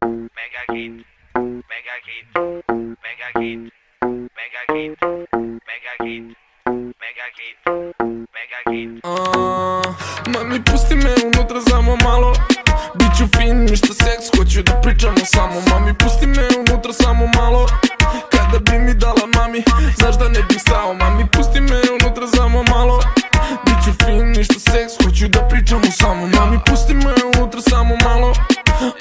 Mega hit, mega hit, mega hit, mega hit, mega hit, mega hit, mega hit. Mami pusti me unutra samo malo, biću fin, ništa seks, hoću da pričamo samo. Mami pusti me unutra samo malo, kada bi mi dala mami, znaš da ne bih stao. Mami pusti me unutra samo malo, biću fin, ništa seks, hoću da pričamo samo. Mami pusti me unutra samo malo,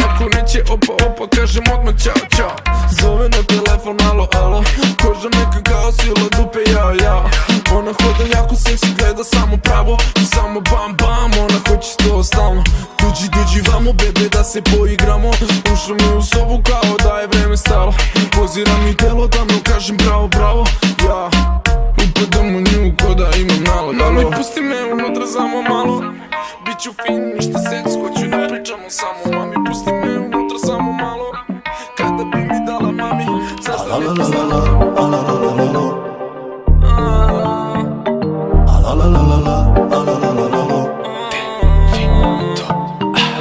ako neće opa opa kažem odmah čao čao. Zove na telefon alo alo, koža neka kao sila dupe jao jao. Ona hoda jako seksi, gleda samo pravo i samo bam bam, ona hoće to stalno. Dođi vamo bebe da se poigramo, ušla mi u sobu kao da je vreme stalo. Pozira mi telo da mu kažem bravo bravo, ja upadam u nju ko da imam nalog. Mami pusti me unutra samo malo, biću fin, ništa seks, hoću da pričamo samo. Mami pusti me unutra samo malo, kada bi mi dala mami, znaš da ne bih stalo.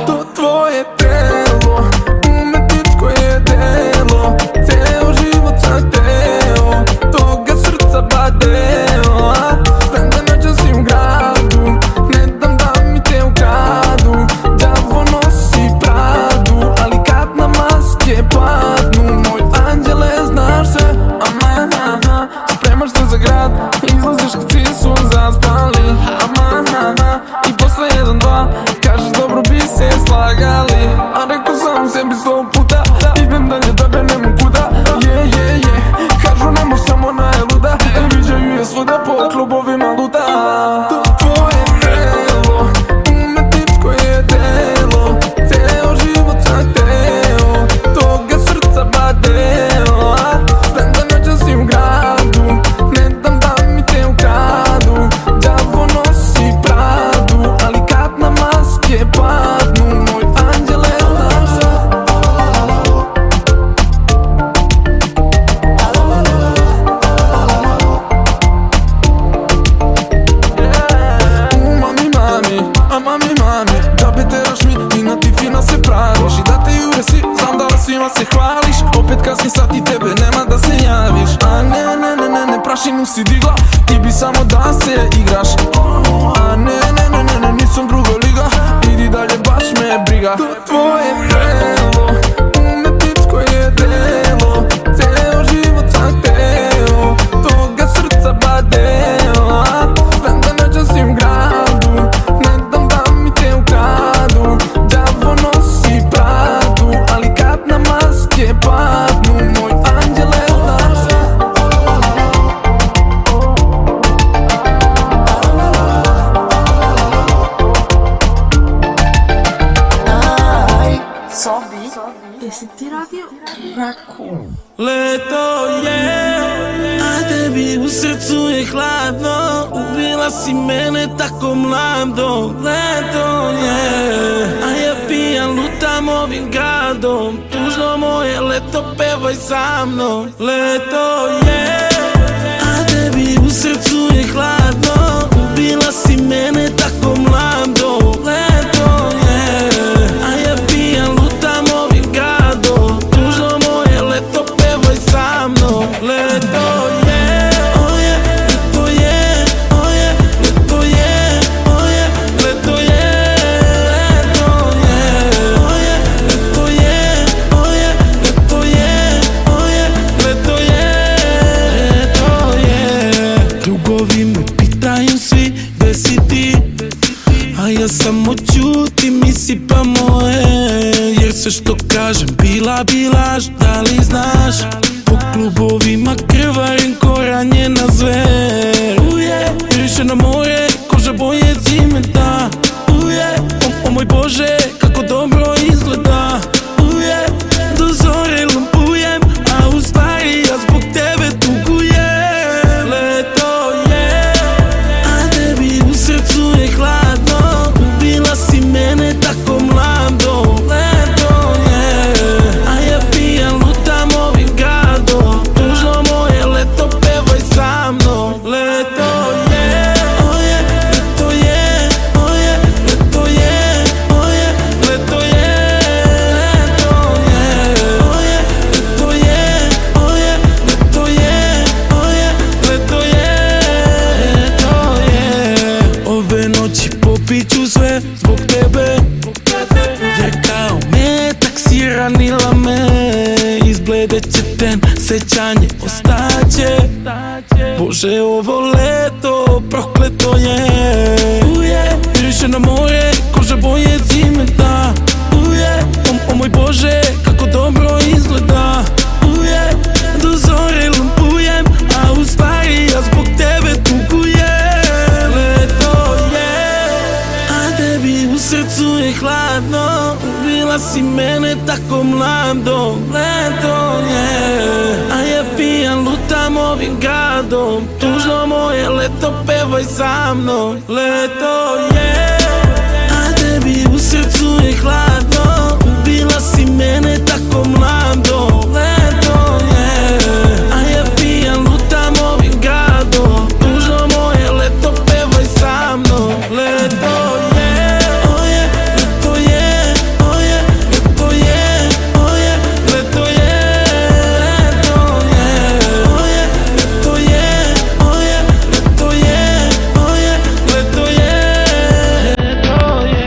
To tvoje telo, umetničko je delo, ceo život sam teo, toga srca badeo. Znam da noćas si u gradu, ne dam da mi te ukradu. Đavo nosi Pradu, ali kad na maske padnu, moj anđele znaš se, aman, aha, spremaš se za grad, izlaziš kad svi su zaspali, aman, aha, i posle 1-2 kažeš dobro bi se slagali. A rekao sam sebi 100 puta, idem dalje da be nemam kuda. Je, kažu nemo samo na je luda, viđaju je svuda po klubovima luda. To tvoje telo, umetničko je delo, ceo život sam teo, toga srca badeo. Znam da noćas si u gradu, ne dam da mi te ukradu. Đavo nosi Pradu, ali kad na maske padnu, moj anđele znaš se. Mami, da be teraš mi, fina ti fina se praviš. I da te jure si, znam da svima se hvališ. Opet kasni sat i tebe nema da se javiš. A ne, prašinu si digla, ti bi samo da se igraš. A ne, nisam druga liga, idi dalje baš me briga. To tvoje telo, umetničko je delo, ceo život sam teo, toga srca badeo. Znam da noćas si u gradu, ne dam da mi te ukradu. Đavo nosi Pradu, ali kad na maske padnu, moj anđele znaš se. Sobi, jesi ti radio raku? Leto je, a tebi u srcu je hladno, ubila si mene tako mlado. Leto je, a ja pijan lutam ovim gradom, tužno moje leto pevaj sa mnom. Leto je, a tebi u srcu je hladno, ubila si mene tako mlado. Leto je, a ja pijan lutam ovim gradom, tužno moje leto pevaj sa mnom. Leto je, oh je, leto je, oh je, leto je, oh je, leto je, leto je, oh je, leto je, oh je, leto je, oh je, leto je, leto je. Drugovi me pitaju svi gde si ti, a ja samo ćutim i sipam moje, jer sve što kažem bila bi laž. Da li znaš, po klubovima krvarim ko ranjena zver. Miriše na more, koža boje cimenta. O moj Bože, kako dobro izgleda. Do zore lampujem, a u stvari ja zbog tebe tugujem. Leto je, a tebi u srcu je hladno, ubila si mene tako mlado. Leto je, a ja pijan lutam ovim gradom, tužno moje leto pevaj sa mnom. Leto je, oh je, leto je, oh je, leto je, oh je, leto je, hranila me, izgledat će ten, sećanje ostaće. Bože, ovo leto prokleto je. Miriše na more, koža boje cimenta. O moj Bože, kako dobro izgleda. Do zore lumpujem, a u stvari ja zbog tebe tugujem. Leto je, a tebi u srcu je hladno. Ubila si mene tako mladom. Leto je, a ja pijan lutam ovim gradom. Tužno moje leto, pevaj sa mnom. Leto je, a tebi u srcu je hladno. Ubila si mene tako mladom. Leto je, a ja pijan lutam ovim gradom. Tužno moje leto, pevaj sa mnom. Leto je, oje, leto je, oje, leto je, oje, leto je, leto je, oje, leto je, oje, leto je, oje, leto je, leto je.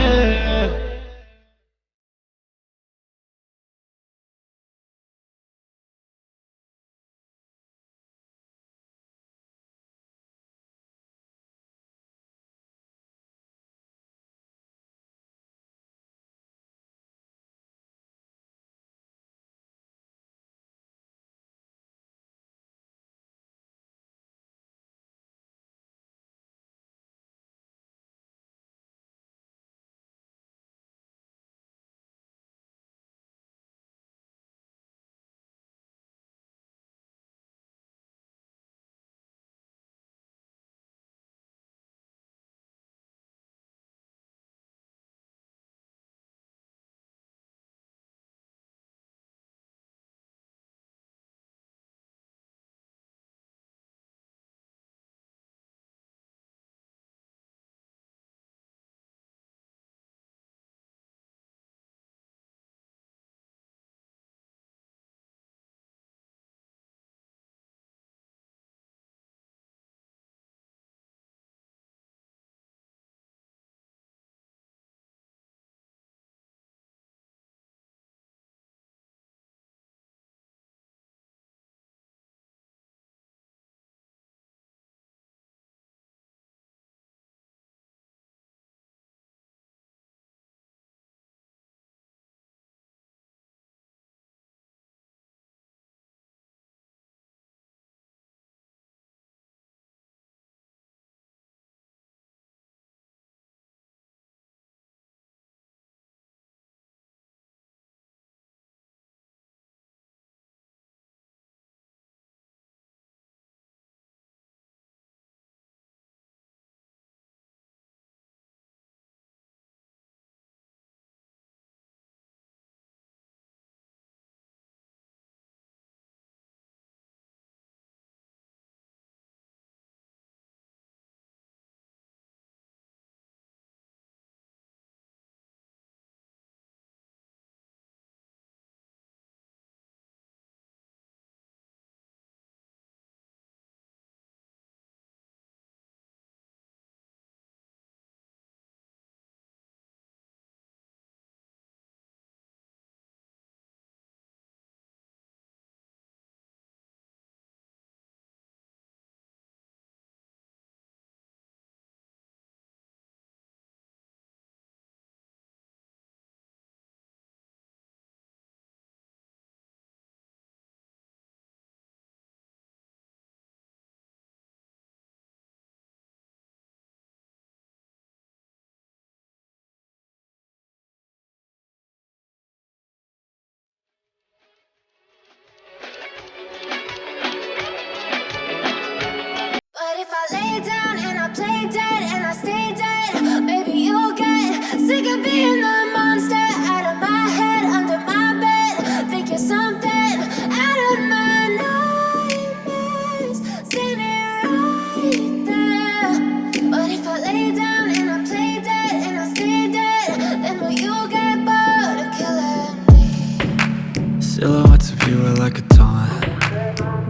Silhouettes of you are like a taunt.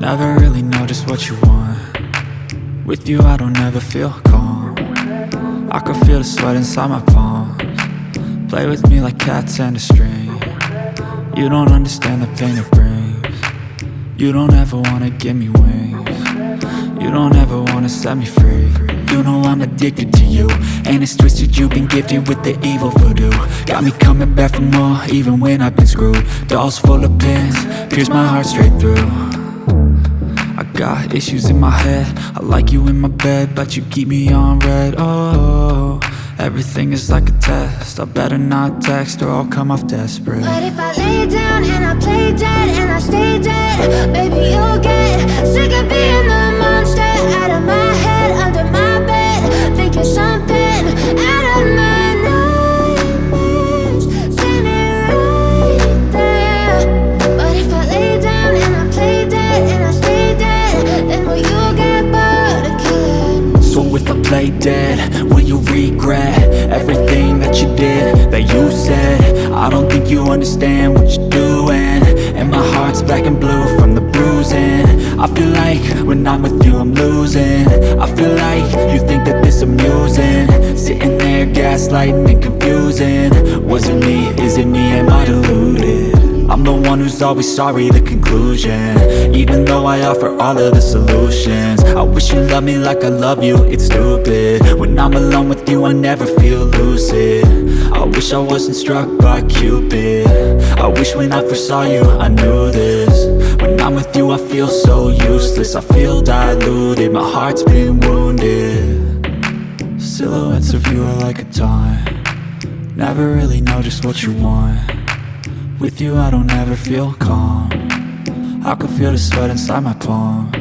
Never really know just what you want. With you I don't ever feel calm. I can feel the sweat inside my palms. Play with me like cats and a string. You don't understand the pain it brings. You don't ever wanna give me wings. You don't ever wanna set me free. You know I'm addicted to you, and it's twisted, you've been gifted with the evil voodoo. Got me coming back for more, even when I've been screwed. Dolls full of pins, pierce my heart straight through. I got issues in my head, I like you in my bed, but you keep me on red. Oh, everything is like a test, I better not text or I'll come off desperate. But if I lay down and I play dead and I stay dead, baby you'll get sick of being the monster out of my head, under my bed, thinking something out of my nightmares, standing right there. But if I lay down and I play dead and I stay dead, then will you get bored of killing? So if I play dead, will you regret everything that you did, that you said? I don't think you understand what you're doing, and my heart's black and blue from the bruising. I feel like when I'm with you I'm losing. I feel like you think that this amusing, sitting there gaslighting and confusing. Was it me? Is it me? Am I deluded? I'm the one who's always sorry, the conclusion, even though I offer all of the solutions. I wish you loved me like I love you, it's stupid. When I'm alone with you I never feel lucid. I wish I wasn't struck by Cupid. I wish when I first saw you I knew this. When I'm with you I feel so useless, I feel diluted, my heart's been wounded. Silhouettes of you are like a taunt, never really know just what you want. With you I don't ever feel calm, I can feel the sweat inside my palm.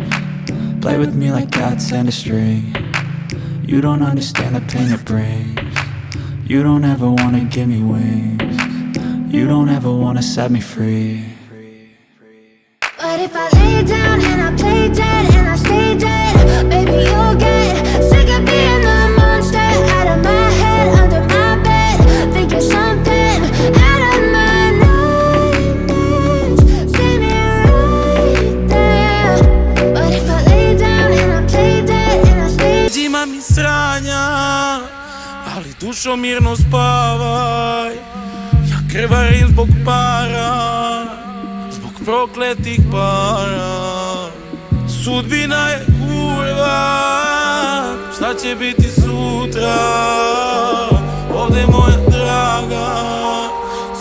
Play with me like cats and a string. You don't understand the pain it brings. You don't ever wanna give me wings. You don't ever wanna set me free. But if I lay down and I play dead and I stay dead, baby you'll get sick of being the monster out of my head, under my bed, thinking something out of my nightmares, standing right there. But if I lay down and I play dead and I stay. Zima mi sranja, ali dušo mirno spavaj. Ja krvarim zbog para, zbog prokletih para. Sudbina je kurva, šta će biti sutra? Ovde moja draga,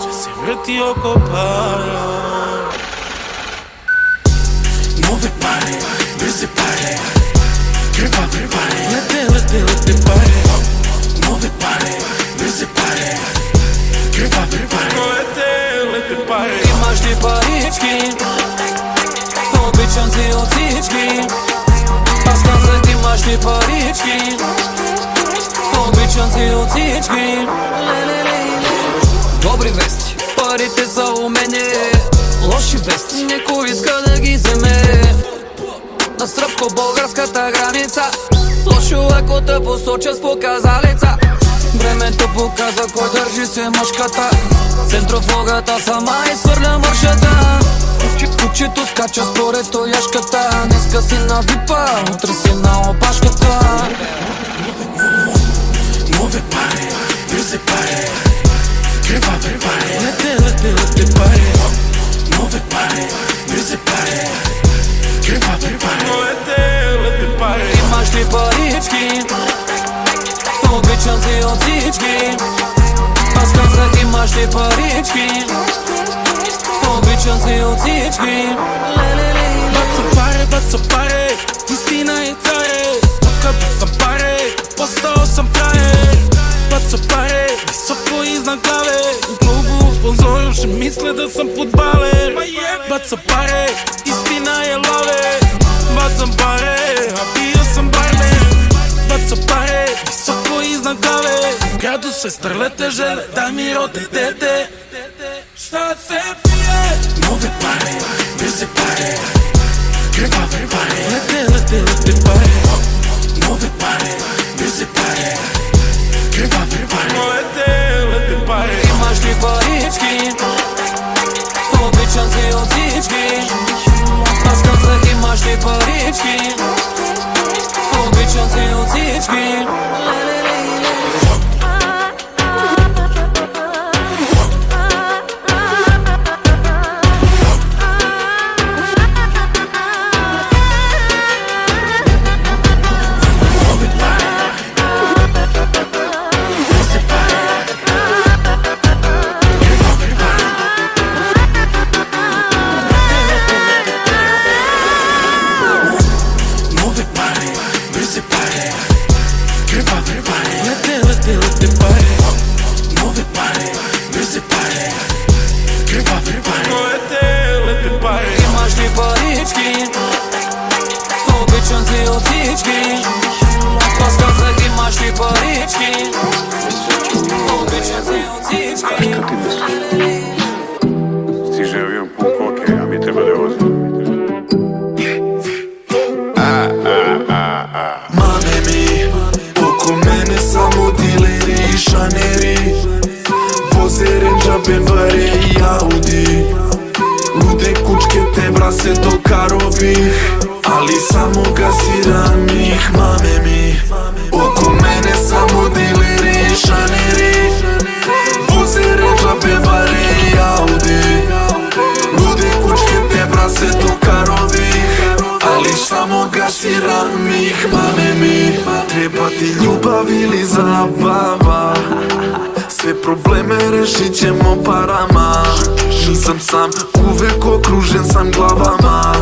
sve se vrti oko para. Nove pare, brze pare, krvave pare, lete pare. Nove pare, brze pare, krvave pare, lete pare. Imaš li parički, običan si od cički, pa skazat imaš li parički, običan si od cički. Dobri vesti, парите са у мене, лоши вести, некој иска да ги земе. На српско-българската граница, лошо ако те посоча с показалица. Времето показа кој држи се мушката, центрофугата сама изхвърля мършата. Кучето скача според тояшката, днеска си на випа, утре си на опашката. Нове паре, брзе паре, крваве паре, лете паре. Нове паре, брзе паре, крваве паре, лете паре. Имаш ли парички, обичам си от всички. Аз казах имаш ли парички, обичам си от всички. Баца паре, истина е царе. Откъде съм паре, постал съм крае. Баца паре, високо изнаглаве. Много спонсорів ще мисля да съм футбалер. Баца паре, истина е лаве. Бацам паре, а бия съм бармен. Баца паре, високо изнаглаве. Градус стърлете желе, дай ми роде дете. Šta se pije? Nove pare, brze pare, krvave pare, lete pare. Nove pare, brze pare, krvave pare, lete pare. Imaš li parički, običan si od всички. Аз казах имаш ли парички, обичан си от всички. cički. Običan si od cički, pa skazak imaš ti parički. Običan si od cički. Šta ti misliš? Stiže avion pun koke, a mi treba da vozimo. Mame mi, oko mene samo dileri i šaneri. Voze Range, BMW i Audi. Lude kučke te brase do karovi, ali samo gasiram ih. Mame mi, oko mene samo dileri i šaneri. Voze Range, BMW i Audi. Lude kučke te brase do karovi, ali samo gasiram ih. Mame mi, treba ti ljubav ili zabava, sve probleme rešit ćemo parama. Nisam sam, uvek okružen sam glavama.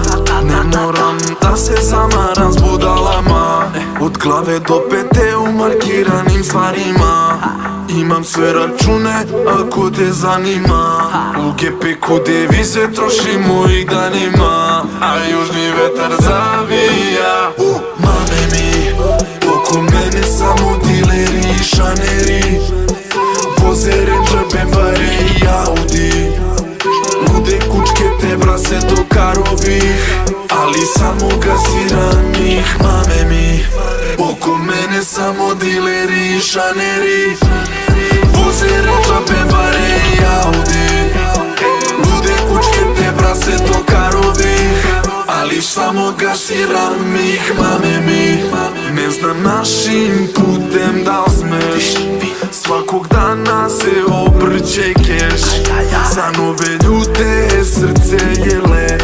Ne moram da se zamaram s budalama. Od glave do pete u markiranim stvarima. Imam sve račune ako te zanima. U gepeku devize trošimo ih danima, a južni vetar zavija. Mame mi, oko mene samo dileri i šaneri. Voze Range, BMW i Audi. Lude kučke te brase do karovi, ali samo gasiram ih. Mame mi, oko mene samo dileri i šaneri. Voze Range, BMW i Audi. Lude kučke te brase do karovi, ali samo gasiram ih. Mame mi, ne znam našim putem da li smeš. Svakog dana se obrće keš. Za nove ljude srce je let,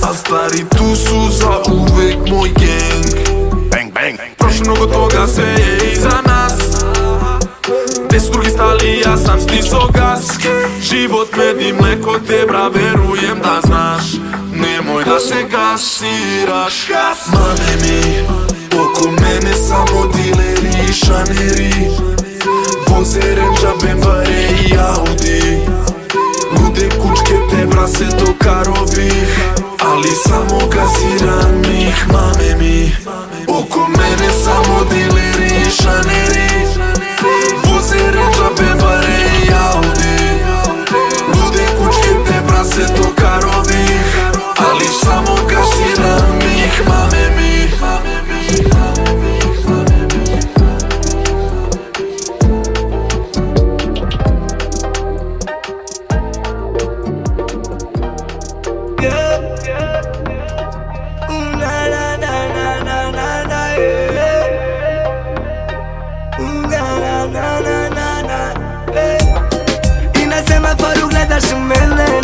a stari tu su za uvek moj gang. Bang, bang. Prošlo mnogo toga, sve je iza nas. Gde su drugi stali, ja sam stisao gas. Život med i mleko, te bra, verujem da znaš. Nemoj da se gasiraš. Mame mi, oko mene samo dileri i šaneri. Voze Range, BMW i Audi. Lude kučke te brase do karovi, ali samo gasiram ih. Mame mi, oko mene samo dileri i šaneri. Voze Range, BMW i Audi. Lude kučke te brase do karovi, ali samo gasiram ih. Mame mi.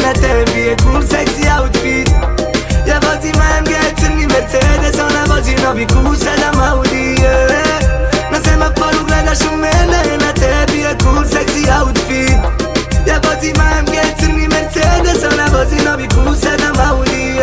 Na tebi je cool, sexy outfit. Ja vozim AMG, crni Mercedes, ona vozi novi Q7 Audi. Na semaforu gledaš u mene, na tebi je cool, sexy outfit. Ja vozim AMG, crni Mercedes, ona vozi novi Q7 Audi.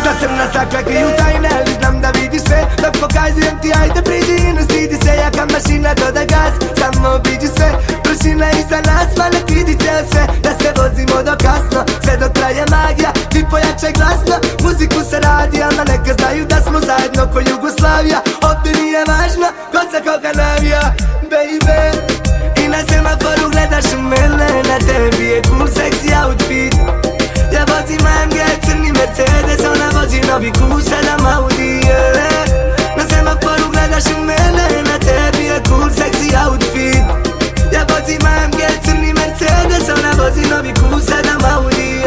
Da crna stakla kriju tajne, ali znam da vidiš sve. Dok pokazujem ti, ajde priđi i ne stidi se. Jaka mašina, doda gas, samo vidi sve. Prašina iza nas, ma nek vidi ceo sve. Da se vozimo do kasno, sve dok traje magija. Ti pojačaj glasno, muziku se radi, ama neka znaju da smo zajedno ko Jugoslavija. Ovdje nije važno, ko za koga navija, baby. I na semaforu gledaš u mene, na tebi je cool, sexy outfit. Ja vozim AMG, crni Mercedes, ona vozi novi Q7 Audi. Na semaforu gledaš u mene, na tebi je cool, sexy outfit. Ja vozim AMG, crni Mercedes, ona vozi novi Q7 Audi.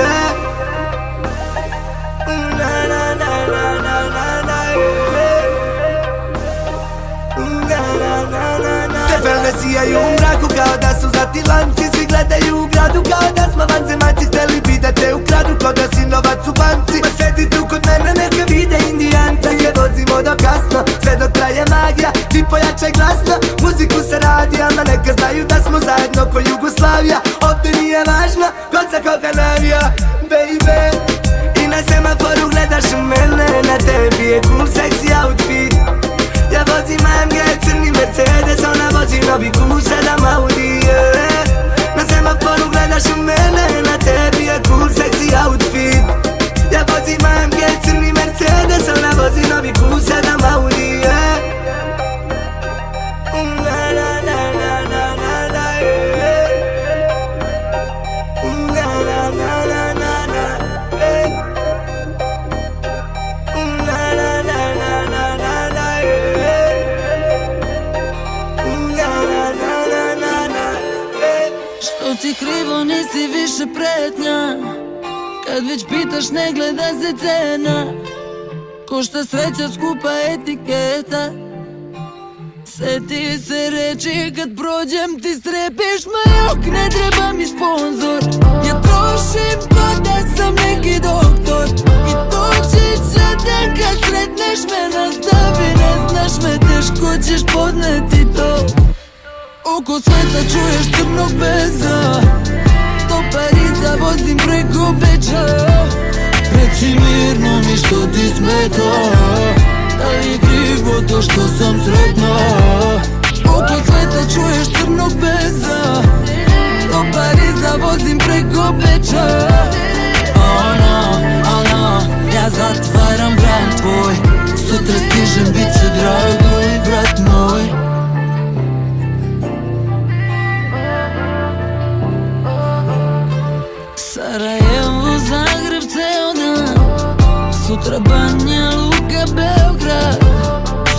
Te sijaju u mraku kao da su zati lanci. Svi gledaju u gradu kao da smo vanzemaljci. Hteli bi da te ukradu ko da si novac u banci. Ma sedi tu kod mene neka vide Indijanca. Se vozimo do kasno, sve dok traje magija. Ti pojačaj glasno, muziku se radi, ama neka znaju da smo zajedno ko Jugoslavija. Ovdje nije važno ko za koga navija, baby. I na semaforu gledaš u mene, na tebi je cool, sexy outfit. Ja vozim AMG, crni Mercedes, ona vozi novi Q7 to nisi više pretnja. Kad već pitaš ne gleda se cena, košta sreća skupa etiketa. Sjeti se reći kad prođem ti strepiš majok, ne treba mi sponzor. Ja trošim ko da sam neki doktor. I doći će dan kad sretneš me na stavi. Ne znaš me, teško ćeš podneti to. Oko sveta čuješ crnog beza, do Pariza vozim preko Beča. Reci mirno mi što ti smeta, da li je krivo to što sam sretna? Oko sveta čuješ crnog beza, do Pariza vozim preko Beča. Ona, ja zatvaram brand tvoj, sutra stižem, bit će drago i brat moj. Sarajevo, Zagreb, ceo dan, sutra Banja Luka, Beograd.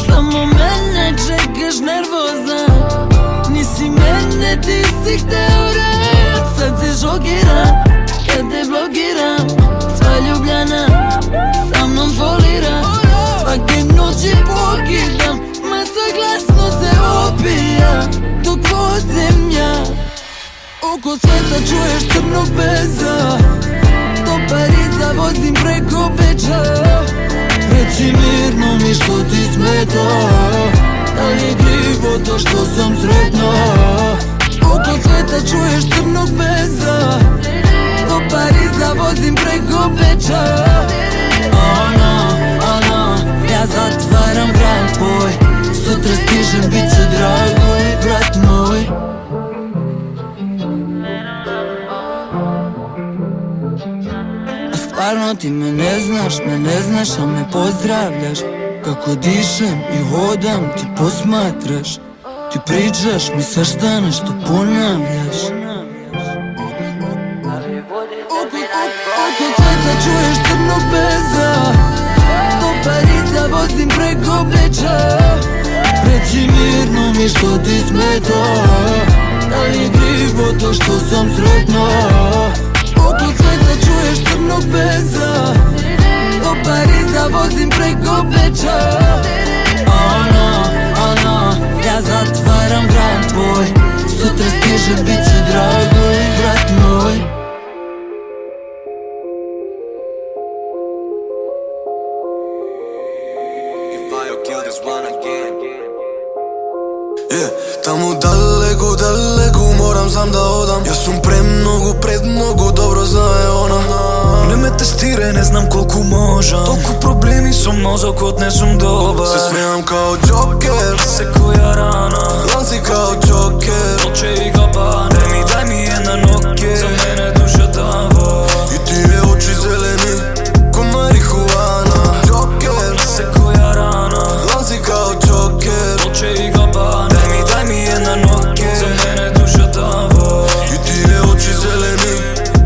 Samo mene čekaš nervozan, nisi mene, ti si hteo rad. Sad se šokiram kad te blogiram, sva Ljubljana sa mnom folira. Svake noći pokidam, masa glasno se opija dok vozim ja. Oko sveta čuješ crnog beza, do Pariza vozim preko Beča. Reci mirno mi što ti smeta, da li je krivo to što sam sretna? Oko sveta čuješ crnog beza, do Pariza vozim preko Beča. Ona, ja zatvaram brand tvoj, sutra stižem, bit će drago i brat moj. Stvarno ti me ne znaš, a me pozdravljaš. Kako dišem i hodam, ti posmatraš. Ti pričaš mi svašta nešto ponavljaš. Oko sveta čuješ crnog beza, do Pariza vozim preko Beča. Reci mirno mi što ti smeta, da li je krivo to što sam sretna? Oko sveta čuješ crnog beza, do Pariza vozim preko Beča. Ona, ja zatvaram brand tvoj, sutra stižem, bit će drago i brat moj. Tamo daleko moram sam da odam. Ja sam prednogu, dobro zna ona. Ne me testiraj, ne znam koliko možam. Toliko problemi su mozak, odnesem dobar. Se smijam kao Joker, se koja rana. Lanci kao Joker, Dolce i Gabbana. Daj mi jedna noke, za mene duša tava. I ti je oči zeleni, ko marihuana. Joker, se koja rana. Lanci kao Joker, Dolce i Gabbana. Daj mi jedna noke, za mene duša tava. I ti je oči zeleni,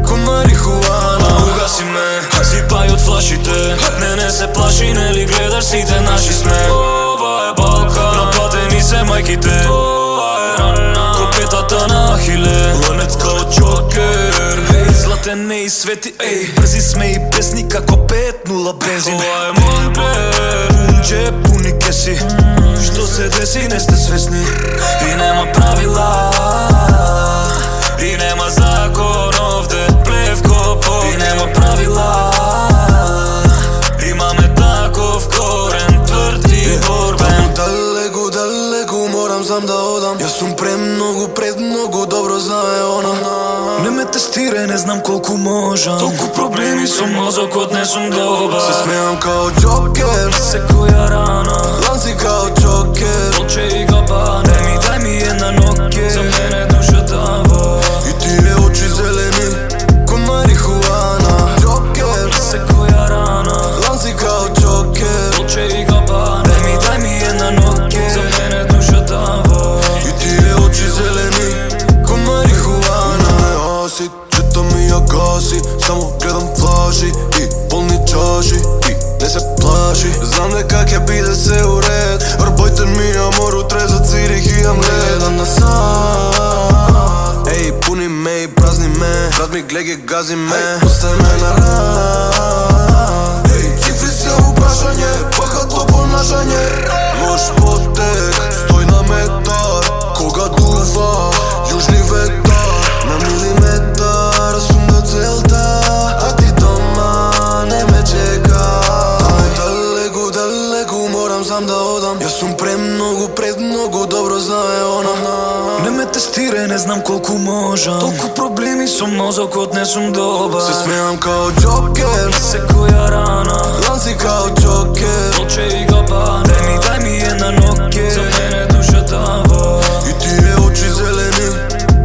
ko marihuana. Ugasi me, sipaj od flašite. Mene se plaši, ne li gledaš si te naši sme. Ova je Balkan, napadeni se majkite. Ova je rana, ko petata na Ahile. Lanec kao Joker, ej, zlatene i sveti, ej. Brzi sme i bez nikako 5-0 benzin. Ova je Montclair, pun džep, puni kesi. Što se desi ne ste svesni. I nema pravila, i nema zakon ovde. Plev ko pop, i nema pravila. Ima me takov koren, tvrdi borben. Tamo daleko moram sam da odam. Ja sam prednogu, dobro zna ona. Ne me testiraj, ne znam koliko možam. Toliko problemi su mozak, odnesem dobar. Se smijam kao Joker, se koja rana. Lanci kao Joker, Dolce i Gabbana. Daj mi jedna noke, za mene duša tava. I ti je oči zeleni, ko marihuana. Joker, se koja rana. Lanci kao Joker, Dolce i Gabbana. Daj mi jedna noke, za mene duša tava. I ti je oči zeleni, ko marihuana. Acid, četa mi ja gasi, samo gledam flaši i polni čaši i ne se plaši. Znam da kak je bide se u red. Arbojten mi amoru, treza Cirih i am gledam na sad. Ej, puni me i prazni me. mi glege gazi me Ostaje me na rad Cifri se uprašanje, bahato ponašanje Loš potek, stoj na metar Koga duva, južni vetar Na milimetar, sam do celta A ti doma, ne me čeka Daleko, daleko, moram sam da odam Ja sam pred mnogo, dobro zna ona Ne me testiraj, ne znam koliko možem Toliko problemi su mozak, odnesem dobar Se smijam kao Joker Se koja rana Lanci kao Joker Dolce i Gabbana Daj mi jedna noke Za mene duša tava I ti je oči zeleni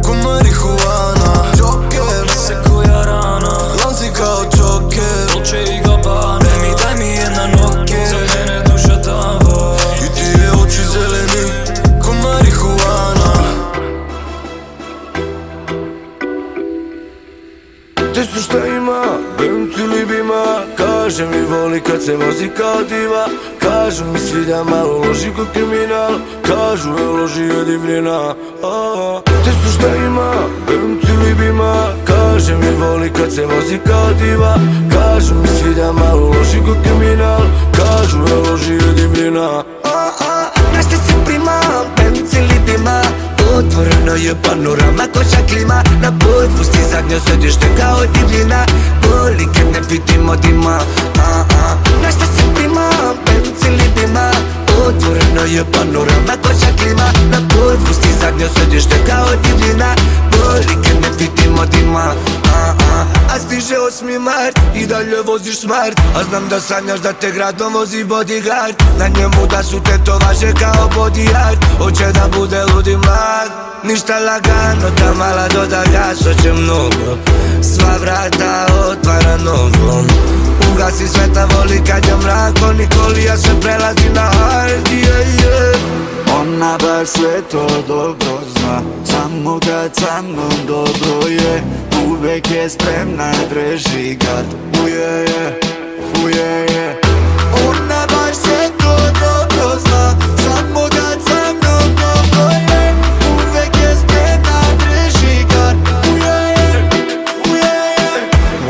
Ko marihuana Joker Se koja rana Lanci kao Joker Dolce i Gabbana Daj mi jedna noke Za mene duša tava I ti je oči zeleni Ko marihuana Te su šta ima, BMC libima Kaže mi voli kad se vozi kao diva Kažu mi svi da malo loži ko kriminal Kažu je loži je divljena Te su šta ima, BMC libima Kaže mi voli kad se vozi kao diva Kažu mi svi da malo loži ko kriminal Kažu je loži je divljena Na šta se prima, BMC libima Otvoreno je panorama, koša klima Na put pusti zadnjo sedište kao divljina Boli kad ne vidimo dima Na šta se prima, BMC libima Otvoreno je panorama, koša klima Na put pusti zadnjo sedište kao divljina Boli kad ne vidimo dima A stiže 8. mart i dalje voziš smart A znam da sanjaš da te gradom vozi bodyguard Na njemu da su tetovaže kao body art Hoće da bude ludi mlad Ništa lagano, ta mala doda gas Hoće mnogo, sva vrata otvara nogom Ugasi sveta, voli kad je mrak Nikolija sve prelazi na hard, Ona baš sve to dobro zna Samo kad sa mnom dobro je Uvek je spremna, drži gard Ona baš sve to dobro zna Samo kad sa mnom dobro je Uvek je spremna, drži gard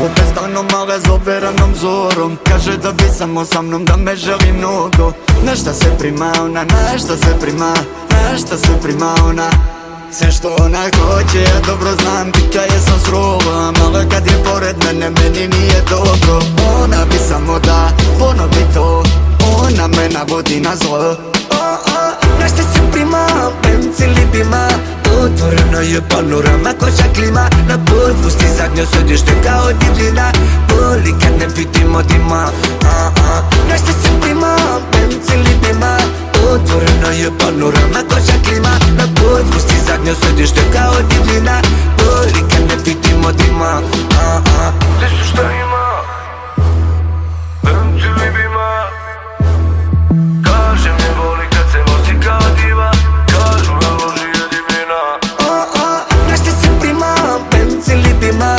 Oprestano mala zove ranom zorom Kaže da bi samo sa mnom, da me želi mnogo Na šta se prima ona, na šta se prima, na šta se prima ona Sve što ona hoće, ja dobro znam, pika je sam srovam Ale kad je pored mene, meni nije dobro Ona bi samo da ponovi to, ona me navodi na zlo Na šta se prima, BMC libima Otvoreno je panorama, koša klima Na put pusti zadnjo sedište kao divljina Boli kad ne vidimo dima Na šta se prima, BMC libima Otvoreno je panorama, koša klima Na put pusti zadnjo sedište kao divljina Boli kad ne vidimo dima Te su šta ima, BMC libima Kaže mi voli kad se vozi kao diva Kažu je loži je divljina Na šta se prima, BMC libima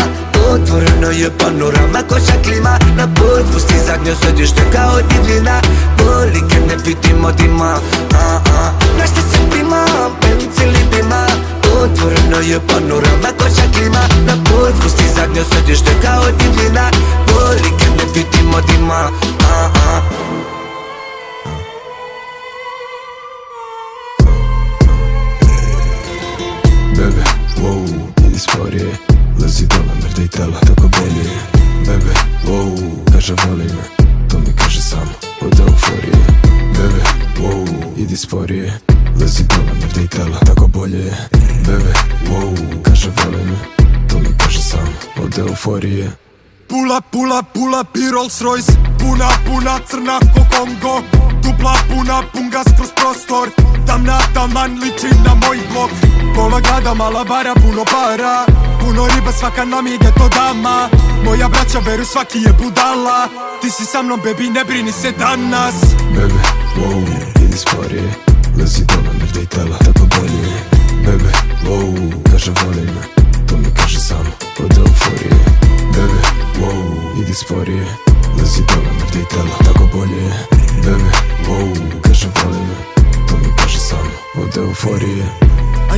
Otvoreno je panorama, koša klima Na put pusti zadnjo sedište kao divljina Boli kad ne vidimo dima Na šta se prima, BMC libima Otvoreno je panorama, koša klima Na put pusti zadnjo sedište kao divljina Boli kad ne vidimo dima Bebe, wow, idi sporije Lezi dole, mrdej tela, tako bolje Bebe, wow, kaže voli me To mi kaže samo od euforije Bebe, wow, idi sporije Lezi dole, mrdej tela, tako bolje Bebe, wow, kaže voli me To mi kaže samo od euforije Pula, i Rolls Royce Puna, crna ko Kongo Dupla, pun gas kroz prostor Taman, liči na moj blok Pola grada, mala bara, puno para Puno riba, svaka nam je geto dama Moja braća veru, svaki je budala Ti si sa mnom, baby, ne brini se danas Bebe, wow, idi sporije Lezi dole, mrdej tela, tako bolje Bebe, wow, kaže voli me To mi kaže samo od euforije Bebe, wow, idi sporije Lezi dole, mrdej tela, tako bolje Bebe, wow, kaže voli me To mi kaže samo od euforije A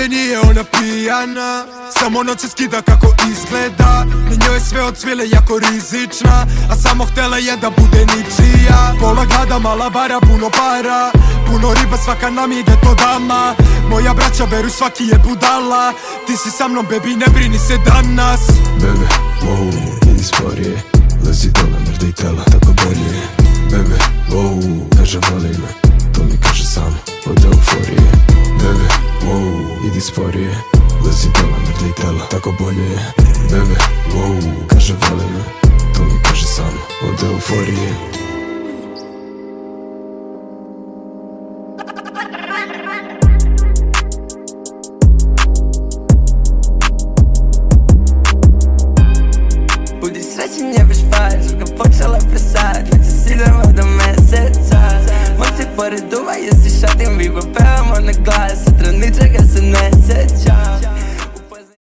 nije ona pijana. Samo noć se skida kako izgleda. Na njoj je sve od svile jako rizična, a samo htjela je da bude ničija. Pola grada, mala bara, puno para, puno riba, svaka nam ide to dama. Moja braća veruj svaki je budala. Ti si sa mnom baby, ne brini se danas. Bebe, wow, idi sporije, lezi dole, mrda i tela, tako bolje. Bebe, wow, kaže voli me, to mi kaže samo od euforije. Bebe, wow, idi sporije, lezi dole, mrda i tela, tako bolje. Bebe, wow, kaže voli me, to mi kaže samo od euforije. Budi srećen jebeš par, žurka počela presat, već se idemo do meseca. Momci pored duva, jesi šatim, vibo pevamo na glas, sutra ničega se ne sjeća.